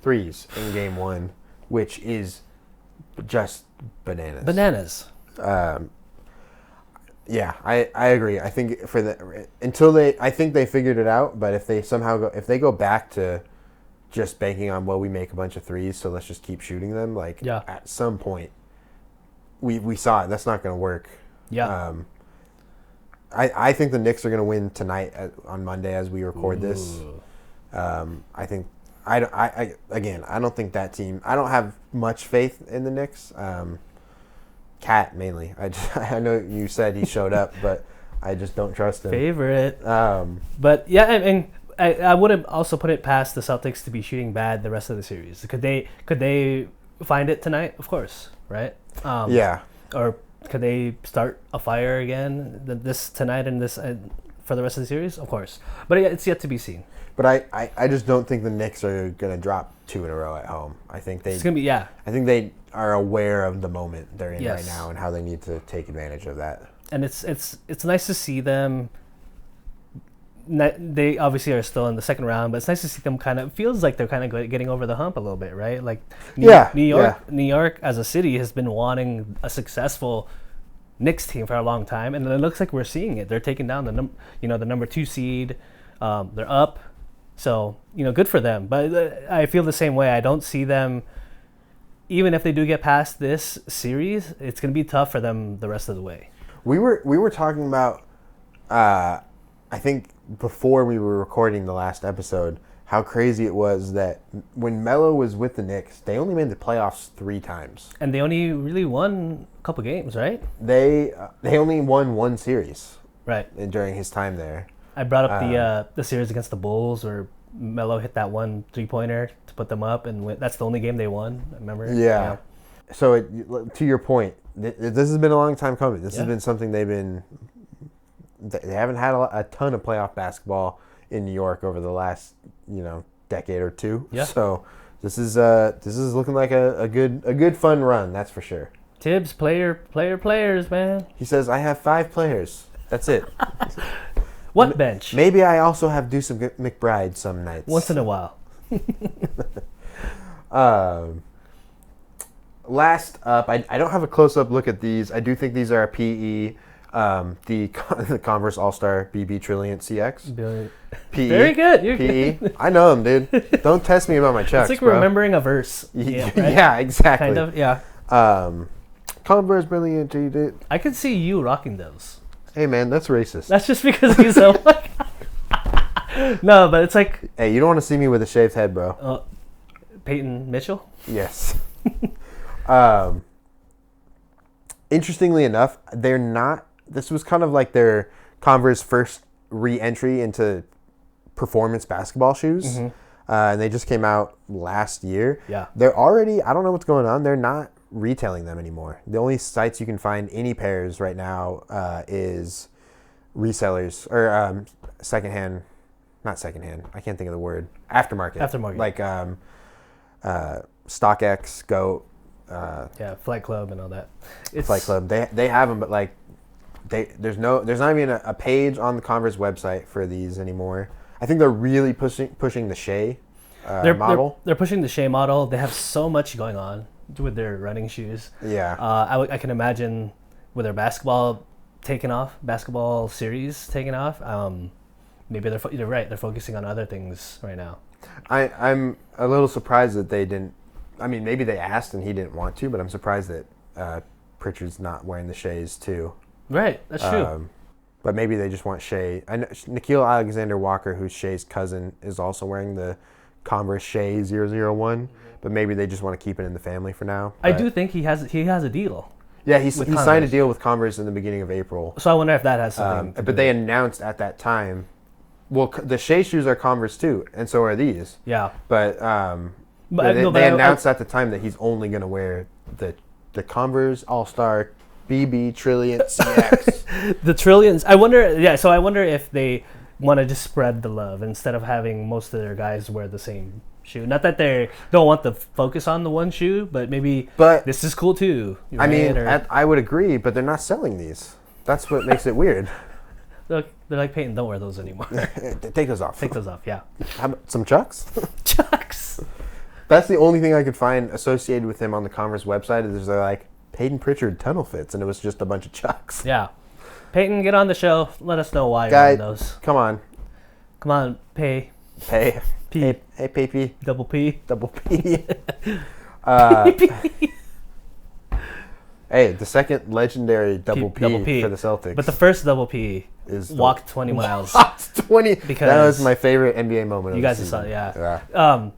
threes in Game 1, which is just bananas. Bananas. Yeah, I agree. I think I think they figured it out. But if they go back to just banking on, well, we make a bunch of threes, so let's just keep shooting them. Like, at some point, we saw it. That's not going to work. Yeah. I think the Knicks are going to win tonight on Monday as we record this. I think I don't think that team. I don't have much faith in the Knicks. Cat mainly. I know you said he showed up, but I just don't trust him. Favorite. But yeah, and I would have also put it past the Celtics to be shooting bad the rest of the series. Could they find it tonight? Of course, right? Yeah. Or could they start a fire again this tonight and this for the rest of the series? Of course, but it's yet to be seen. But I just don't think the Knicks are gonna drop 2 in a row at home. I think it's gonna be I think they are aware of the moment they're in right Yes. now and how they need to take advantage of that. And it's nice to see them. They obviously are still in the second round, but it's nice to see them feels like they're kind of getting over the hump a little bit, right? Like New York as a city has been wanting a successful Knicks team for a long time, and it looks like we're seeing it. They're taking down the number 2 seed. They're up, so good for them. But I feel the same way. I don't see them. Even if they do get past this series, it's going to be tough for them the rest of the way. We were talking about, I think before we were recording the last episode, how crazy it was that when Melo was with the Knicks, they only made the playoffs 3 times. And they only really won a couple games, right? They only won 1 series. Right. During his time there. I brought up the series against the Bulls where Melo hit that 1 3-pointer to put them up, and that's the only game they won. I remember. Yeah. So to your point, this has been a long time coming. This has been something they haven't had a ton of playoff basketball in New York over the last decade or 2. Yeah. So this is looking like a good fun run. That's for sure. Tibbs, players, man. He says, I have 5 players. That's it. What bench? Maybe I also have Deuce McBride some nights. Once in a while. Last up, I don't have a close-up look at these. I do think these are a PE. The Converse All-Star BB Trilliant CX. PE. Very good. You're PE. good. I know them, dude. Don't test me about my checks, It's like bro. remembering a verse. Yeah, right? exactly. Kind of, yeah. Converse Brilliant. I could see you rocking those. Hey, man, that's racist. That's just because he's so... No, but it's like... Hey, you don't want to see me with a shaved head, bro. Peyton Mitchell? Yes. Interestingly enough, they're not... This was kind of like their Converse first re-entry into performance basketball shoes. Mm-hmm. And they just came out last year. Yeah. They're already... I don't know what's going on. They're not retailing them anymore. The only sites you can find any pairs right now is resellers or secondhand. Not secondhand. I can't think of the word. Aftermarket. Like StockX, Goat. Flight Club and all that. Flight Club. They have them, but like there's not even a page on the Converse website for these anymore. I think they're really pushing the Shea model. They're pushing the Shea model. They have so much going on with their running shoes. Yeah. I can imagine with their basketball series taking off. Maybe you're right. They're focusing on other things right now. I'm a little surprised that they didn't. I mean, maybe they asked and he didn't want to, but I'm surprised that Pritchard's not wearing the Sheas too. Right, that's true. But maybe they just want Shea. I know Nickeil Alexander-Walker, who's Shea's cousin, is also wearing the Converse Shea 001, but maybe they just want to keep it in the family for now. I do think he has a deal. Yeah, he signed a deal with Converse in the beginning of April. So I wonder if that has something. But they announced at that time. Well, the Shea shoes are Converse too, and so are these. Yeah. But they announced at the time that he's only going to wear the Converse All-Star BB Trilliant CX. The trillions. I wonder. Yeah. So I wonder if they want to just spread the love instead of having most of their guys wear the same shoe. Not that they don't want to focus on the one shoe, but maybe But this is cool too. I mean, right? I would agree, but they're not selling these. That's what makes it weird. They're like, Peyton, don't wear those anymore. Take those off. Take those off. Yeah. How about some Chucks? Chucks. That's the only thing I could find associated with him on the Converse website. Is they're like Peyton Pritchard tunnel fits, and it was just a bunch of Chucks. Yeah. Peyton, get on the show. Let us know why you're Guy, on those. come on. Come on, pay. Hey, P. hey, P. Double P. Double P. Hey, the second legendary double P for the Celtics. But the first double P is walked 20 miles. 20. Because that was my favorite NBA moment. You of guys the saw season. it, Yeah.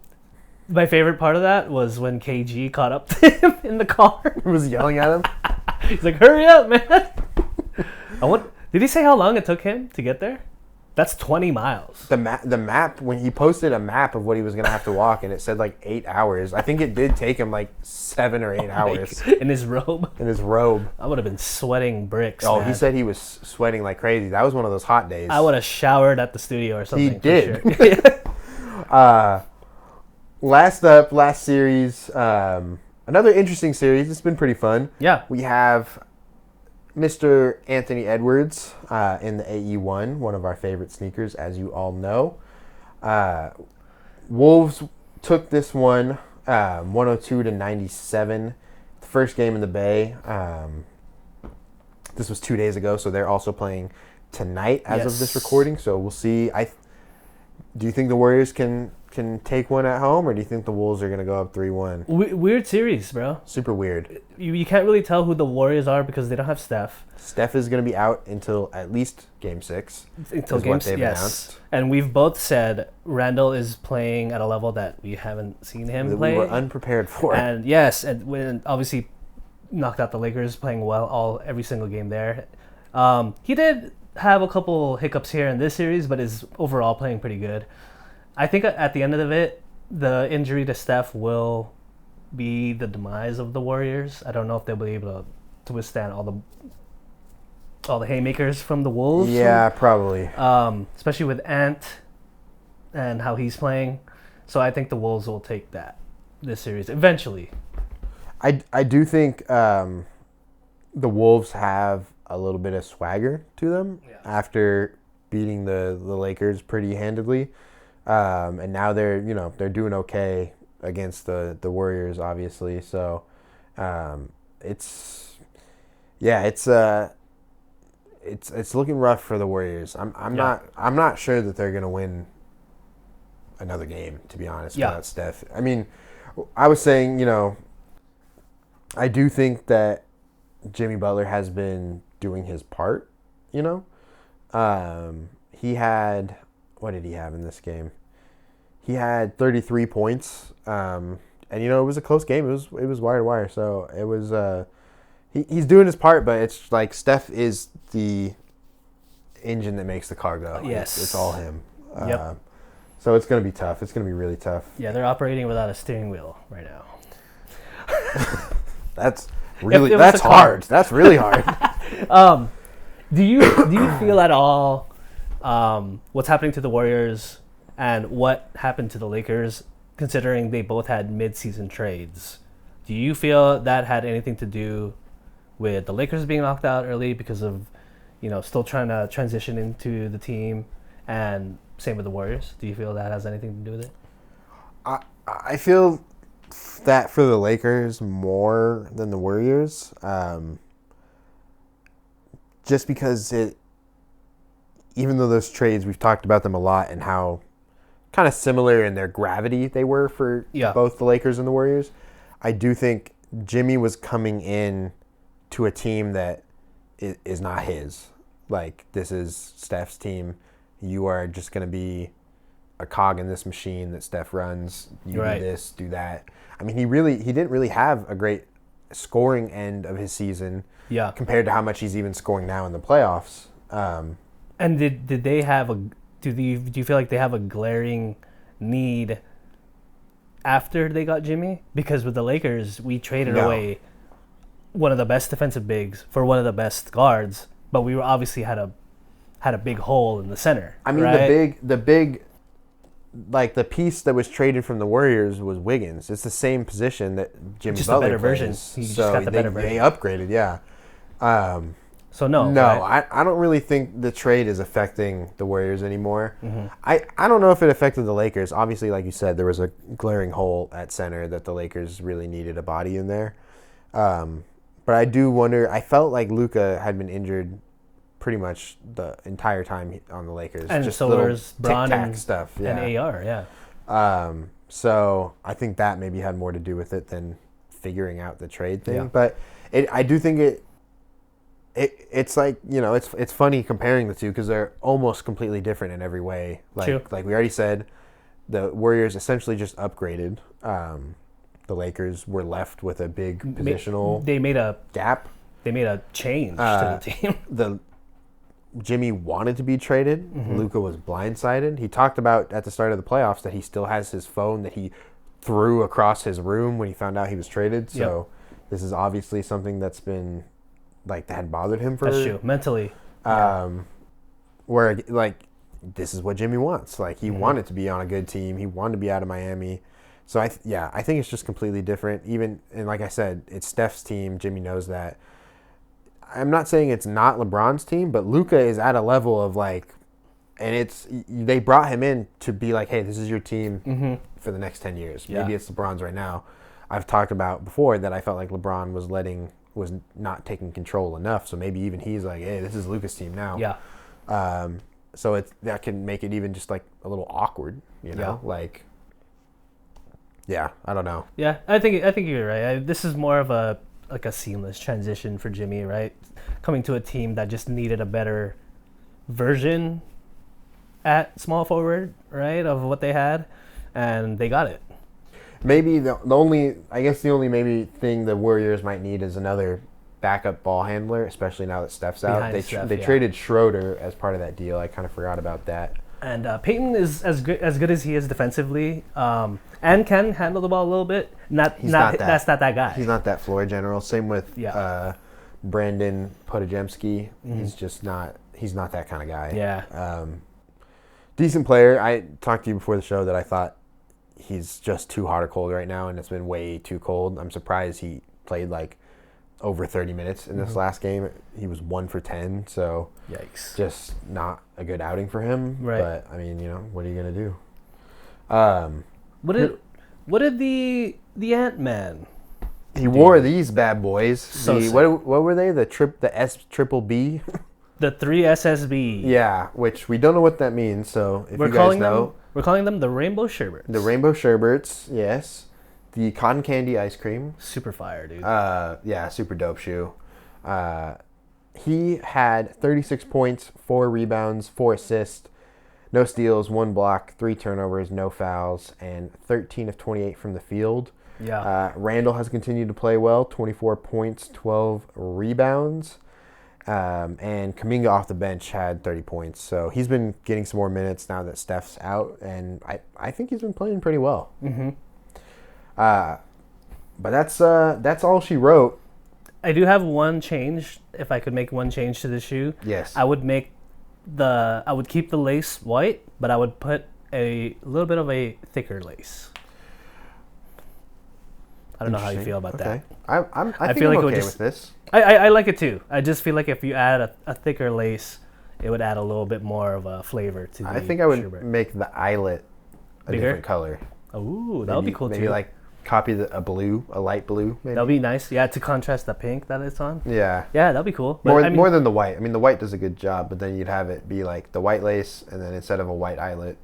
My favorite part of that was when KG caught up to him in the car. He was yelling at him. He's like, "Hurry up, man!" Did he say how long it took him to get there? That's 20 miles. The map, when he posted a map of what he was going to have to walk, and it said like 8 hours. I think it did take him like 7 or 8 hours. In his robe. In his robe. I would have been sweating bricks. Oh, man. he said he was sweating like crazy. That was one of those hot days. I would have showered at the studio or something. He did. Sure. Last series, another interesting series. It's been pretty fun. Yeah. We have Mr. Anthony Edwards in the AE1, one of our favorite sneakers, as you all know. Wolves took this one 102-97. The first game in the Bay. This was 2 days ago, so they're also playing tonight as of this recording. So we'll see. Do you think the Warriors can take one at home, or do you think the Wolves are going to go up 3-1? Weird series, bro. Super weird. You can't really tell who the Warriors are because they don't have Steph. Steph is going to be out until at least Game 6. Until Game 6, yes. Announced. And we've both said Randall is playing at a level that we haven't seen him play. We were unprepared for. And yes, and when obviously knocked out the Lakers, playing well every single game there. He did have a couple hiccups here in this series, but is overall playing pretty good. I think at the end of it, the injury to Steph will be the demise of the Warriors. I don't know if they'll be able to withstand all the haymakers from the Wolves. Yeah, probably. Especially with Ant and how he's playing. So I think the Wolves will take this series eventually. I do think the Wolves have a little bit of swagger to them after beating the Lakers pretty handedly. And now they're doing okay against the Warriors, obviously. So it's looking rough for the Warriors. I'm not sure that they're gonna win another game, to be honest, without Steph. I mean, I was saying, I do think that Jimmy Butler has been doing his part. He had, what did he have in this game? He had 33 points, and it was a close game. It was wire to wire, so it was. He's doing his part, but it's like Steph is the engine that makes the car go. Yes, it's all him. Yep. So it's gonna be tough. It's gonna be really tough. Yeah, they're operating without a steering wheel right now. That's hard. That's really hard. Do you feel at all what's happening to the Warriors and what happened to the Lakers, considering they both had mid-season trades? Do you feel that had anything to do with the Lakers being knocked out early because of, still trying to transition into the team, and same with the Warriors? Do you feel that has anything to do with it? I feel that for the Lakers more than the Warriors, just because even though those trades, we've talked about them a lot and how kind of similar in their gravity they were for both the Lakers and the Warriors, I do think Jimmy was coming in to a team that is not his. Like, this is Steph's team. You are just going to be a cog in this machine that Steph runs. You do this, do that. I mean, he didn't really have a great scoring end of his season compared to how much he's even scoring now in the playoffs. And did they have do you feel like they have a glaring need after they got Jimmy? Because with the Lakers, we traded away one of the best defensive bigs for one of the best guards, but we were obviously had a big hole in the center. I mean, right? the big, like the piece that was traded from the Warriors was Wiggins. It's the same position that Jimmy Just a Butler better plays. version. He just So got the better they version. upgraded, yeah. So no, No, right? I don't really think the trade is affecting the Warriors anymore. Mm-hmm. I don't know if it affected the Lakers. Obviously, like you said, there was a glaring hole at center that the Lakers really needed a body in there. But I do wonder. I felt like Luka had been injured pretty much the entire time on the Lakers. And just so little was Bron tic-tac and stuff. and Yeah. AR, yeah. So I think that maybe had more to do with it than figuring out the trade thing. Yeah. But I do think it's like, you know, it's funny comparing the two because they're almost completely different in every way. True. Like we already said, the Warriors essentially just upgraded. The Lakers were left with a big positional They made a gap. change to the team. The Jimmy wanted to be traded. Mm-hmm. Luka was blindsided. He talked about at the start of the playoffs that he still has his phone that he threw across his room when he found out he was traded. So this is obviously something that's been like that had bothered him for. That's true. Mentally, Where like this is what Jimmy wants. Like he wanted to be on a good team. He wanted to be out of Miami. So I think it's just completely different. And like I said, it's Steph's team. Jimmy knows that. I'm not saying it's not LeBron's team, but Luka is at a level of like, and they brought him in to be like, hey, this is your team for the next 10 years. Yeah. Maybe it's LeBron's right now. I've talked about before that I felt like LeBron was not taking control enough. So maybe even he's like, hey, this is Luka's team now. yeah. So that can make it even just like a little awkward, you know, like. Yeah, I don't know. Yeah, I think you're right. This is more of a seamless transition for Jimmy, right? Coming to a team that just needed a better version at small forward, right, of what they had, and they got it. Maybe the only maybe thing the Warriors might need is another backup ball handler, especially now that Steph's out. Behind They traded Schroeder as part of that deal. I kind of forgot about that. And Peyton is as good as he is defensively, and can handle the ball a little bit. That's not that guy. He's not that floor general. Same with Brandon Podojemski. He's just not. He's not that kind of guy. Yeah. Decent player. I talked to you before the show that I thought he's just too hot or cold right now, and it's been way too cold. I'm surprised he played like over 30 minutes in this last game. He was 1 for 10, so Yikes. just not a good outing for him. Right. But I mean, you know, what are you gonna do? What did the Ant-Man? He wore these bad boys. So sick. What were they? The S triple B. The 3 SSB. Yeah, which we don't know what that means. So if We're you guys know, calling we're calling them the Rainbow Sherbets. the rainbow sherbets, yes, the cotton candy ice cream. Super fire, dude. Yeah, super dope shoe. He had 36 points, 4 rebounds, 4 assists, no steals, 1 block, 3 turnovers, no fouls, and 13 of 28 from the field. Yeah. Randall has continued to play well, 24 points, 12 rebounds. And Kuminga off the bench had 30 points. So he's been getting some more minutes now that Steph's out, and I think he's been playing pretty well. Mm-hmm. But that's all she wrote. I do have one change. If I could make one change to the shoe, Yes. I would keep the lace white, but I would put a little bit of a thicker lace. I don't know how you feel about that. I think feel I'm like it would okay just- with this. I like it too. I just feel like if you add a thicker lace, it would add a little bit more of a flavor to the I think I would sherbet. make the eyelet a Bigger? different color. Ooh, that would be cool maybe too. like copy a light blue. Maybe. That would be nice. Yeah, to contrast the pink that it's on. Yeah. Yeah, that'd be cool. But, More than the white. I mean, the white does a good job, but then you'd have it be like the white lace, and then instead of a white eyelet,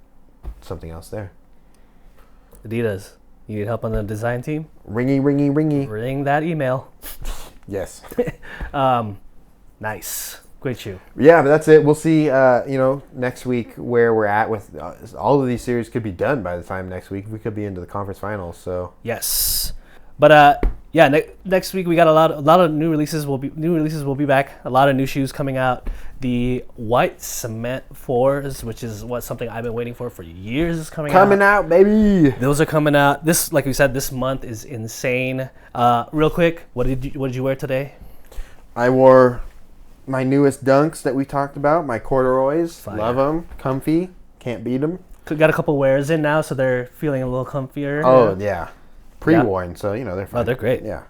something else there. Adidas, you need help on the design team? Ringy, ringy, ringy. Ring that email. Yes. Nice. Great shoe. Yeah, but that's it. We'll see, next week where we're at with all of these series could be done by the time next week. We could be into the conference finals, so. Yes. But next week we got a lot of new releases. Will be back. A lot of new shoes coming out. The white cement 4s, which is something I've been waiting for years, is coming out, baby. Those are coming out. This, like we said, this month is insane. Real quick, what did you wear today? I wore my newest Dunks that we talked about, my corduroys. Fire. Love them. Comfy. Can't beat them. Got a couple wears in now, so they're feeling a little comfier. Oh, yeah. Pre-worn, so, they're fine. Oh, they're great. Yeah.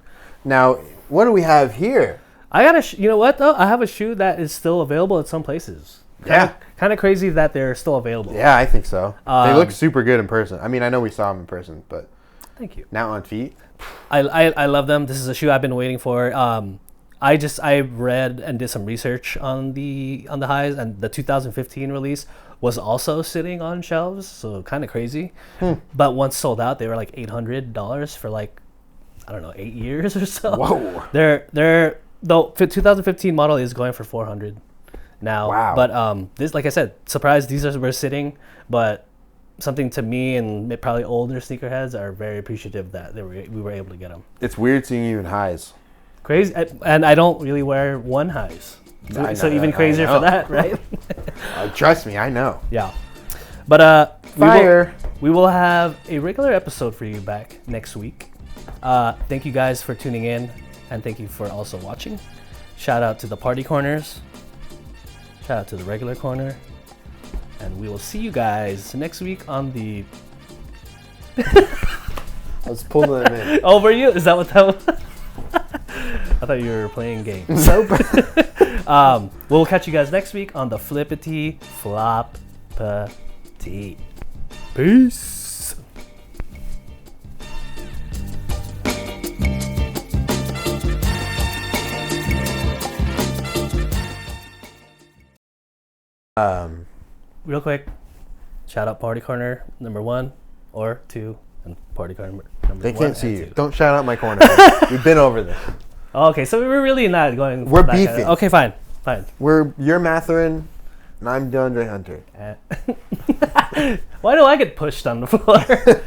Now, what do we have here? I got you know what, though? I have a shoe that is still available at some places. Kind of crazy that they're still available. Yeah, I think so. They look super good in person. I mean, I know we saw them in person, but... Thank you. Now on feet. I love them. This is a shoe I've been waiting for. I read and did some research on the highs, and the 2015 release was also sitting on shelves, so kind of crazy. But once sold out, they were like $800 for like, I don't know, 8 years or so. Whoa. The 2015 model is going for $400 now. Wow. But this, like I said, surprised these were sitting, but something to me and probably older sneakerheads are very appreciative that we were able to get them. It's weird seeing you in highs. Crazy, and I don't really wear one highs, so even crazier for that, right? Trust me, I know. Yeah, but Fire. We will have a regular episode for you back next week. Thank you guys for tuning in, and thank you for also watching. Shout out to the party corners. Shout out to the regular corner, and we will see you guys next week on the. I was pulling them in. Oh, were you? Is that what that was? I thought you were playing games. Nope. We'll catch you guys next week on the Flippity Floppity. Peace. Real quick, shout out Party Corner number 1 or 2 and Party Corner number 1. They can't see you. 2. Don't shout out my corner. We've been over this. Okay, so we're really not going. We're that beefing. kind of, okay, fine. You're Matherin, and I'm DeAndre Hunter. Why do I get pushed on the floor?